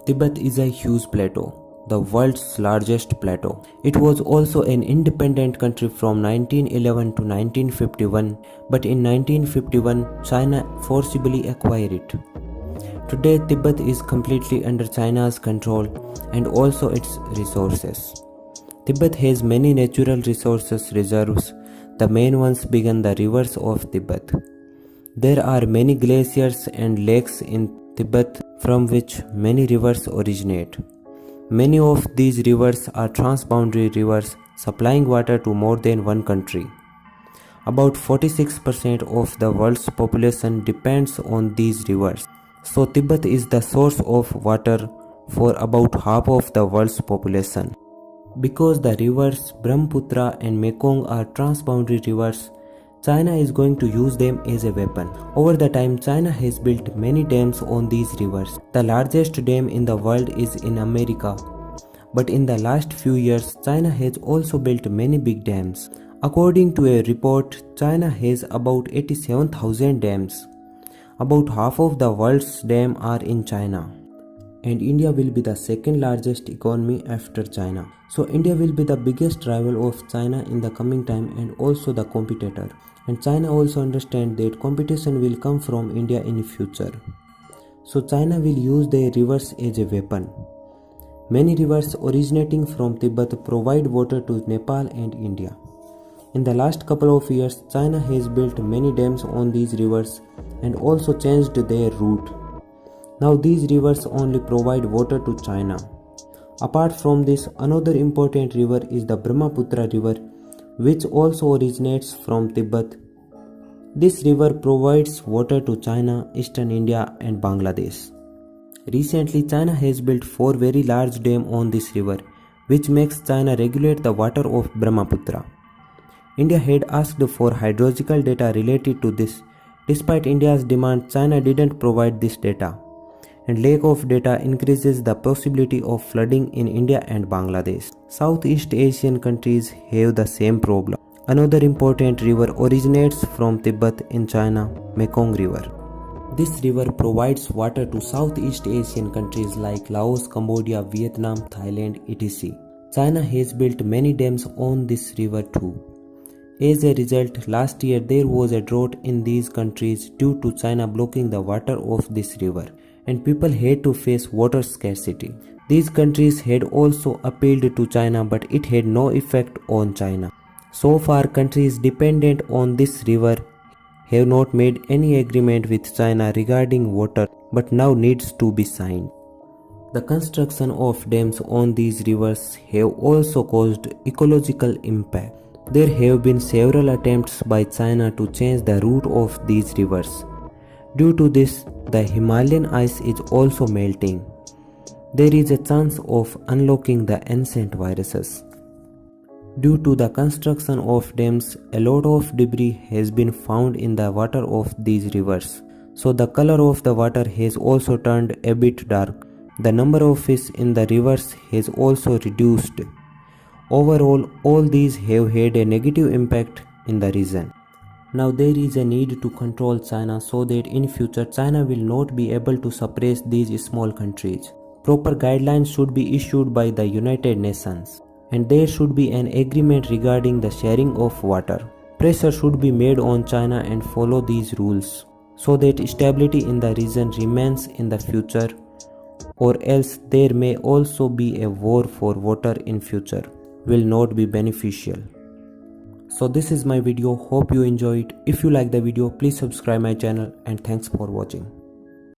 Tibet is a huge plateau, the world's largest plateau. It was also an independent country from 1911 to 1951, but in 1951, China forcibly acquired it. Today, Tibet is completely under China's control and also its resources. Tibet has many natural resources reserves. The main ones being the rivers of Tibet. There are many glaciers and lakes in Tibet from which many rivers originate. Many of these rivers are transboundary rivers supplying water to more than one country. About 46% of the world's population depends on these rivers. So Tibet is the source of water for about half of the world's population. Because the rivers Brahmaputra and Mekong are transboundary rivers, China is going to use them as a weapon. Over the time, China has built many dams on these rivers. The largest dam in the world is in America. But in the last few years, China has also built many big dams. According to a report, China has about 87,000 dams. About half of the world's dams are in China. And India will be the second largest economy after China. So India will be the biggest rival of China in the coming time and also the competitor. And China also understands that competition will come from India in future. So China will use their rivers as a weapon. Many rivers originating from Tibet provide water to Nepal and India. In the last couple of years, China has built many dams on these rivers and also changed their route. Now these rivers only provide water to China. Apart from this, another important river is the Brahmaputra river, which also originates from Tibet. This river provides water to China, Eastern India and Bangladesh. Recently, China has built 4 very large dams on this river, which makes China regulate the water of Brahmaputra. India had asked for hydrological data related to this. Despite India's demand, China didn't provide this data. And lack of data increases the possibility of flooding in India and Bangladesh. Southeast Asian countries have the same problem. Another important river originates from Tibet in China, Mekong River. This river provides water to Southeast Asian countries like Laos, Cambodia, Vietnam, Thailand, etc. China has built many dams on this river too. As a result, last year there was a drought in these countries due to China blocking the water of this river, and people had to face water scarcity. These countries had also appealed to China, but it had no effect on China. So far, countries dependent on this river have not made any agreement with China regarding water, but now needs to be signed. The construction of dams on these rivers have also caused ecological impact. There have been several attempts by China to change the route of these rivers. Due to this, the Himalayan ice is also melting. There is a chance of unlocking the ancient viruses. Due to the construction of dams, a lot of debris has been found in the water of these rivers. So the color of the water has also turned a bit dark. The number of fish in the rivers has also reduced. Overall, all these have had a negative impact in the region. Now there is a need to control China so that in future China will not be able to suppress these small countries. Proper guidelines should be issued by the United Nations, and there should be an agreement regarding the sharing of water. Pressure should be made on China and follow these rules so that stability in the region remains in the future, or else there may also be a war for water in future. Will not be beneficial. So this is my video. Hope you enjoy it. If you like the video, please subscribe my channel, and thanks for watching.